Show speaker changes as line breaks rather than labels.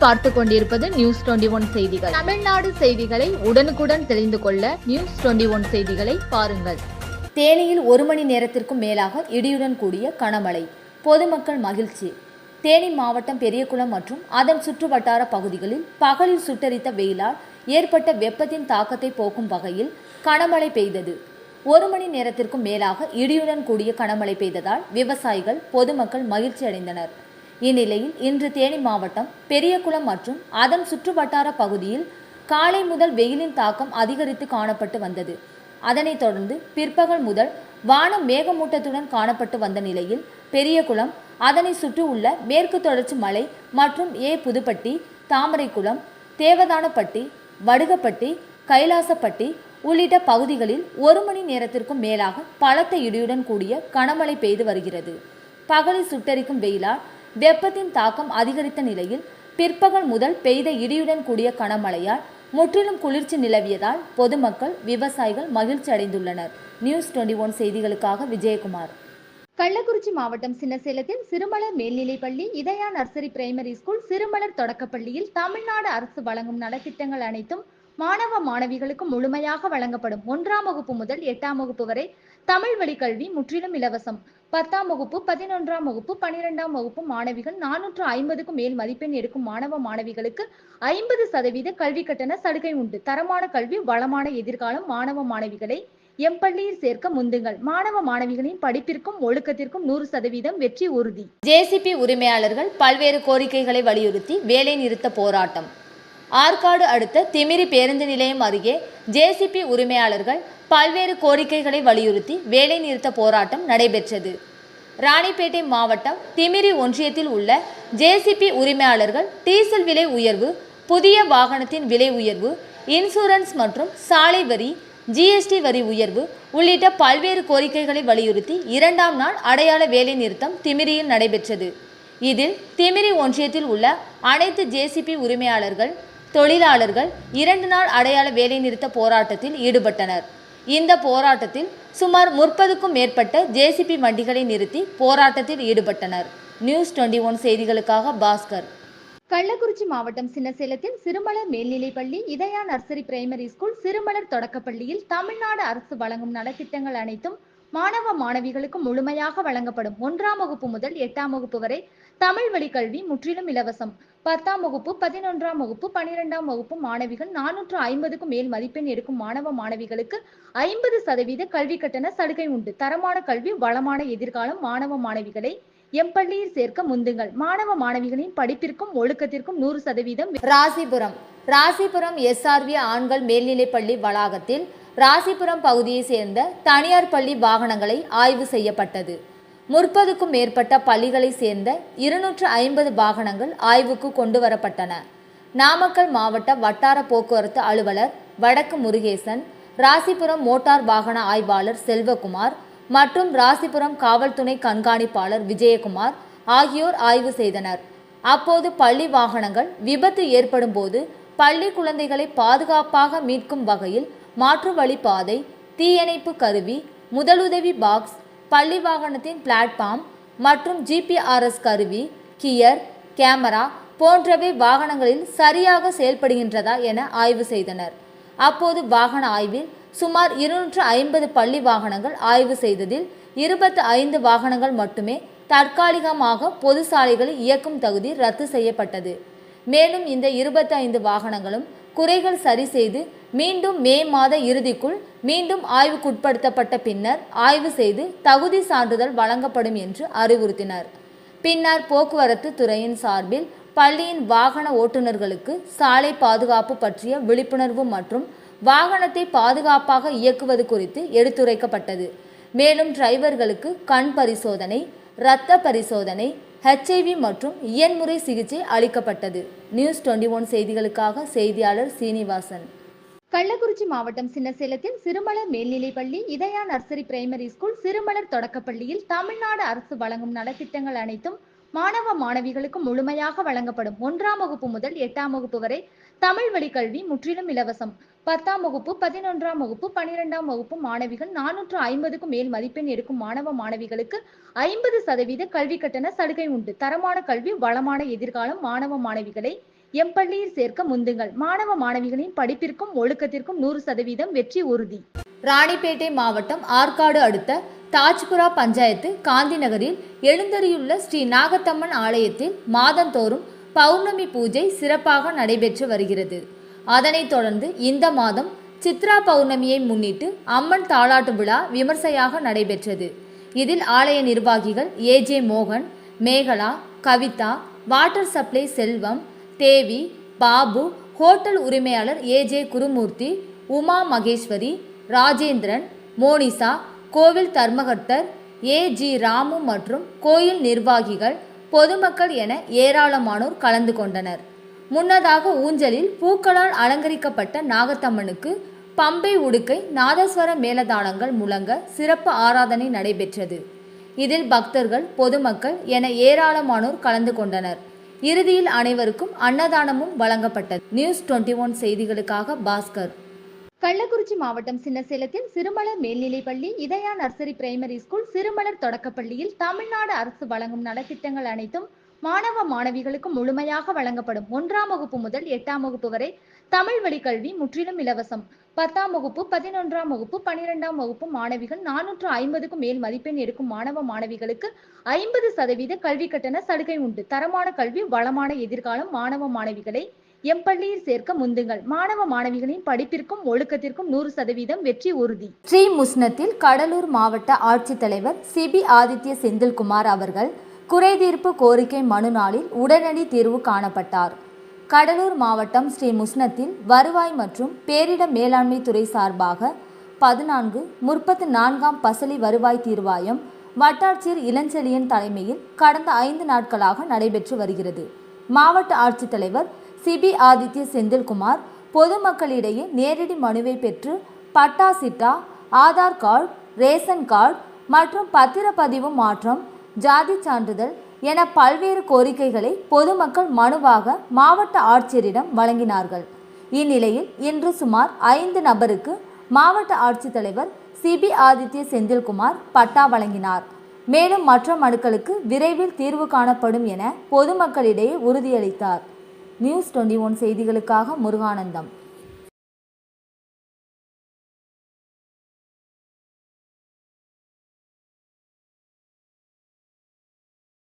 பார்த்து கொண்டிருப்பது நியூஸ் 21 செய்திகள். தமிழ்நாடு செய்திகளை உடனுக்குடன் தெரிந்து கொள்ள நியூஸ் 21 செய்திகளை பாருங்கள்.
தேனியில் 1 மணி நேரத்திற்கும் மேலாக இடியுடன் கூடிய கனமழை. பொதுமக்கள் மகிழ்ச்சி. தேனி மாவட்டம் பெரியகுளம் மற்றும் அதன் சுற்றுவட்டார பகுதிகளில் பகலில் சுட்டரித்த வெயிலால் ஏற்பட்ட வெப்பத்தின் தாக்கத்தை போக்கும் வகையில் கனமழை பெய்தது. 1 மணி நேரத்திற்கும் மேலாக இடியுடன் கூடிய கனமழை பெய்ததால் விவசாயிகள் பொதுமக்கள் மகிழ்ச்சி அடைந்தனர். இந்நிலையில் இன்று தேனி மாவட்டம் பெரியகுளம் மற்றும் அதன் சுற்றுவட்டார பகுதியில் காலை முதல் வெயிலின் தாக்கம் அதிகரித்து காணப்பட்டு வந்தது. அதனைத் தொடர்ந்து பிற்பகல் முதல் வானம் மேகமூட்டத்துடன் காணப்பட்டு வந்த நிலையில் பெரியகுளம் அதனை சுற்றியுள்ள மேற்கு தொடர்ச்சி மலை மற்றும் புதுப்பட்டி, தாமரைக்குளம், தேவதானப்பட்டி, வடுகப்பட்டி, கைலாசப்பட்டி உள்ளிட்ட பகுதிகளில் 1 மணி நேரத்திற்கும் மேலாக பலத்த இடியுடன் கூடிய கனமழை பெய்து வருகிறது. பகலில் சுட்டரிக்கும் வெயிலால் வெப்பத்தின் தாக்கம் அதிகரித்த நிலையில் பிற்பகல் முதல் பெய்த இடியுடன் கூடிய கனமழையால் முற்றிலும் குளிர்ச்சி நிலவியதால் பொதுமக்கள், விவசாயிகள் மகிழ்ச்சி அடைந்துள்ளனர். நியூஸ் 21 செய்திகளுக்காக விஜயகுமார்.
கள்ளக்குறிச்சி மாவட்டம் சின்னசேலத்தில் சிறுமலர் மேல்நிலைப்பள்ளி, இதயா நர்சரி பிரைமரி ஸ்கூல், சிறுமலர் தொடக்கப்பள்ளியில் தமிழ்நாடு அரசு வழங்கும் நலத்திட்டங்கள் அனைத்தும் மாணவ மாணவிகளுக்கு முழுமையாக வழங்கப்படும். 1ஆம் வகுப்பு முதல் 8ஆம் வகுப்பு வரை தமிழ் வழி கல்வி முற்றிலும் இலவசம். 10ஆம் வகுப்பு, 11ஆம் வகுப்பு, 12ஆம் வகுப்பு மாணவிகள் 450க்கும் மேல் மதிப்பெண் எடுக்கும் மாணவ மாணவிகளுக்கு 50% கல்வி கட்டண சலுகை உண்டு. தரமான கல்வி, வளமான எதிர்காலம். மாணவ மாணவிகளை எம்பள்ளியில் சேர்க்க முந்துங்கள். மாணவ மாணவிகளின் படிப்பிற்கும் ஒழுக்கத்திற்கும் 100% வெற்றி உறுதி.
ஜேசிபி உரிமையாளர்கள் பல்வேறு கோரிக்கைகளை வலியுறுத்தி வேலை நிறுத்த போராட்டம். ஆற்காடு அடுத்த திமிரி பேருந்து நிலையம் அருகே ஜேசிபி உரிமையாளர்கள் பல்வேறு கோரிக்கைகளை வலியுறுத்தி வேலை நிறுத்த போராட்டம் நடைபெற்றது. ராணிப்பேட்டை மாவட்டம் திமிரி ஒன்றியத்தில் உள்ள ஜேசிபி உரிமையாளர்கள் டீசல் விலை உயர்வு, புதிய வாகனத்தின் விலை உயர்வு, இன்சூரன்ஸ் மற்றும் சாலை வரி, ஜிஎஸ்டி வரி உயர்வு உள்ளிட்ட பல்வேறு கோரிக்கைகளை வலியுறுத்தி 2ஆம் நாள் அடையாள வேலை நிறுத்தம் திமிரியில் நடைபெற்றது. இதில் திமிரி ஒன்றியத்தில் உள்ள அனைத்து ஜேசிபி உரிமையாளர்கள், தொழிலாளர்கள் 2 நாள் அடையாள வேலை நிறுத்த போராட்டத்தில் ஈடுபட்டனர். இந்த போராட்டத்தில் சுமார் 30க்கும் மேற்பட்ட ஜேசிபி வண்டிகளை நிறுத்தி போராட்டத்தில் ஈடுபட்டனர். நியூஸ் 21 செய்திகளுக்காக பாஸ்கர்.
கள்ளக்குறிச்சி மாவட்டம் சின்னசேலத்தில் சிறுமலர் மேல்நிலைப்பள்ளி, இதயா நர்சரி பிரைமரி ஸ்கூல், சிறுமலர் தொடக்கப்பள்ளியில் தமிழ்நாடு அரசு வழங்கும் நலத்திட்டங்கள் அனைத்தும் மாணவ மாணவிகளுக்கு முழுமையாக வழங்கப்படும். 1ஆம் வகுப்பு முதல் 8ஆம் வகுப்பு வரை தமிழ் வழி கல்வி முற்றிலும் இலவசம். 10ஆம் வகுப்பு, 11ஆம் வகுப்பு, 12ஆம் வகுப்பு மாணவிகள் 450க்கும் மேல் மதிப்பெண் எடுக்கும் மாணவ மாணவிகளுக்கு 50% கல்வி கட்டண சலுகை உண்டு. தரமான கல்வி, வளமான எதிர்காலம். மாணவ மாணவிகளை எம்பள்ளியில் சேர்க்க முந்துங்கள். மாணவ மாணவிகளின் படிப்பிற்கும் ஒழுக்கத்திற்கும் 100%.
ராசிபுரம் SRV ஆண்கள் மேல்நிலைப்பள்ளி வளாகத்தில் ராசிபுரம் பகுதியை சேர்ந்த தனியார் பள்ளி வாகனங்களை ஆய்வு செய்யப்பட்டது. 30க்கும் மேற்பட்ட பள்ளிகளை சேர்ந்த 250 வாகனங்கள் ஆய்வுக்கு கொண்டு வரப்பட்டன. நாமக்கல் மாவட்ட வட்டார போக்குவரத்து அலுவலர் வடக்கு முருகேசன், ராசிபுரம் மோட்டார் வாகன ஆய்வாளர் செல்வகுமார் மற்றும் ராசிபுரம் காவல் துணை கண்காணிப்பாளர் விஜயகுமார் ஆகியோர் ஆய்வு செய்தனர். அப்போது பள்ளி வாகனங்கள் விபத்து ஏற்படும் போது பள்ளி குழந்தைகளை பாதுகாப்பாக மீட்கும் வகையில் மாற்று வழி பாதை, தீயணைப்பு கருவி, முதலுதவி பாக்ஸ், பள்ளி வாகனத்தின் பிளாட்ஃபார்ம் மற்றும் GPRS கருவி, கியர், கேமரா போன்றவை வாகனங்களில் சரியாக செயல்படுகின்றதா என ஆய்வு செய்தனர். அப்போது வாகன ஆய்வில் சுமார் 250 பள்ளி வாகனங்கள் ஆய்வு செய்ததில் 25 வாகனங்கள் மட்டுமே தற்காலிகமாக பொது சாலைகளில் இயக்கும் தகுதி ரத்து செய்யப்பட்டது. மேலும் இந்த 25 வாகனங்களும் குறைகள் சரி செய்து மீண்டும் மே மாத இறுதிக்குள் மீண்டும் ஆய்வுக்குட்படுத்தப்பட்ட பின்னர் ஆய்வு செய்து தகுதி சான்றிதழ் வழங்கப்படும் என்று அறிவுறுத்தினர். பின்னர் போக்குவரத்து துறையின் சார்பில் பள்ளியின் வாகன ஓட்டுநர்களுக்கு சாலை பாதுகாப்பு பற்றிய விழிப்புணர்வு மற்றும் வாகனத்தை பாதுகாப்பாக இயக்குவது குறித்து எடுத்துரைக்கப்பட்டது. மேலும் டிரைவர்களுக்கு கண் பரிசோதனை, இரத்த பரிசோதனை, HIV மற்றும் இயன்முறை சிகிச்சை அளிக்கப்பட்டது. நியூஸ் 21 செய்திகளுக்காக செய்தியாளர் சீனிவாசன்.
கள்ளக்குறிச்சி மாவட்டம் சின்னசேலத்தில் சிறுமலர் மேல்நிலைப்பள்ளி, இதயா நர்சரி பிரைமரி ஸ்கூல், சிறுமலர் தொடக்கப்பள்ளியில் தமிழ்நாடு அரசு வழங்கும் நலத்திட்டங்கள் அனைத்தும் மாணவ மாணவிகளுக்கு முழுமையாக வழங்கப்படும். 1ஆம் வகுப்பு முதல் 8ஆம் வகுப்பு வரை தமிழ் வழி கல்வி முற்றிலும் இலவசம். 10ஆம் வகுப்பு, 11ஆம் வகுப்பு, 12ஆம் வகுப்பு மாணவிகள் 450க்கும் மேல் மதிப்பெண் எடுக்கும் மாணவ மாணவிகளுக்கு 50% கல்வி கட்டண சலுகை உண்டு. தரமான கல்வி, வளமான எதிர்காலம். மாணவ மாணவிகளை எம் பள்ளியில் சேர்க்க முந்துங்கள். மாணவ மாணவிகளின் படிப்பிற்கும் ஒழுக்கத்திற்கும் 100% வெற்றி உறுதி.
ராணிப்பேட்டை மாவட்டம் ஆற்காடு அடுத்த தாஜ்புரா பஞ்சாயத்து காந்தி நகரில் எழுந்தருளியுள்ள ஸ்ரீ நாகத்தம்மன் ஆலயத்தில் மாதந்தோறும் பௌர்ணமி பூஜை சிறப்பாக நடைபெற்று வருகிறது. அதனைத் தொடர்ந்து இந்த மாதம் சித்ரா பௌர்ணமியை முன்னிட்டு அம்மன் தாலாட்டு விழா விமர்சையாக நடைபெற்றது. இதில் ஆலய நிர்வாகிகள் ஏஜே மோகன், மேகலா, கவிதா, வாட்டர் சப்ளை செல்வம், தேவி, பாபு, ஹோட்டல் உரிமையாளர் ஏஜே குருமூர்த்தி, உமா மகேஸ்வரி, ராஜேந்திரன், மோனிசா, கோவில் தர்மகர்த்தர் ஏஜி ராமு மற்றும் கோயில் நிர்வாகிகள், பொதுமக்கள் என ஏராளமானோர் கலந்து கொண்டனர். முன்னதாக ஊஞ்சலில் பூக்களால் அலங்கரிக்கப்பட்ட நாகத்தம்மனுக்கு பம்பை உடுக்கை, நாதஸ்வர மேளதாளங்கள் முழங்க சிறப்பு ஆராதனை நடைபெற்றது. இதில் பக்தர்கள், பொதுமக்கள் என ஏராளமானோர் கலந்து கொண்டனர். இறுதியில் அனைவருக்கும் அன்னதானமும் வழங்கப்பட்டது. நியூஸ் 21 செய்திகளுக்காக பாஸ்கர்.
கள்ளக்குறிச்சி மாவட்டம் சின்னசேலத்தில் சிறுமலர் மேல்நிலைப்பள்ளி, இதயா நர்சரி பிரைமரி ஸ்கூல், சிறுமலர் தொடக்கப்பள்ளியில் தமிழ்நாடு அரசு வழங்கும் நலத்திட்டங்கள் அனைத்தும் மாணவ மாணவிகளுக்கு முழுமையாக வழங்கப்படும். 1ஆம் வகுப்பு முதல் 8ஆம் வகுப்பு வரை தமிழ் வழி கல்வி முற்றிலும் இலவசம். 10ஆம் வகுப்பு, 11ஆம் வகுப்பு, 12ஆம் வகுப்பு மாணவிகள் 450க்கும் மேல் மதிப்பெண் எடுக்கும் மாணவ மாணவிகளுக்கு 50% கல்வி கட்டண சலுகை உண்டு. தரமான கல்வி, வளமான எதிர்காலம். மாணவ மாணவிகளை எம் பள்ளியில் சேர்க்க முந்துங்கள். மாணவ மாணவிகளின் படிப்பிற்கும் ஒழுக்கத்திற்கும் 100% வெற்றி உறுதி.
ஸ்ரீ முஸ்னத்தில் கடலூர் மாவட்ட ஆட்சித்தலைவர் சிபி ஆதித்ய செந்தில்குமார் அவர்கள் குறைதீர்ப்பு கோரிக்கை மனு நாளில் உடனடி தீர்வு காணப்பட்டார். கடலூர் மாவட்டம் ஸ்ரீ முஸ்னத்தில் வருவாய் மற்றும் பேரிடர் மேலாண்மை துறை சார்பாக 14/34ஆம் பசலி வருவாய் தீர்வாயம் வட்டாட்சியர் இளஞ்செழியன் தலைமையில் கடந்த 5 நாட்களாக நடைபெற்று வருகிறது. மாவட்ட ஆட்சித்தலைவர் சிபி ஆதித்ய செந்தில்குமார் பொதுமக்களிடையே நேரடி மனுவை பெற்று patta chitta, Aadhaar card, ration card மற்றும் பத்திரப்பதிவு மாற்றம், ஜாதி சான்றிதழ் என பல்வேறு கோரிக்கைகளை பொதுமக்கள் மனுவாக மாவட்ட ஆட்சியரிடம் வழங்கினார்கள். இந்நிலையில் இன்று சுமார் 5 நபருக்கு மாவட்ட ஆட்சித்தலைவர் சிபி ஆதித்ய செந்தில்குமார் பட்டா வழங்கினார். மேலும் மற்ற மனுக்களுக்கு விரைவில் தீர்வு காணப்படும் என பொதுமக்களிடையே உறுதியளித்தார். நியூஸ் 21 செய்திகளுக்காக முருகானந்தம்.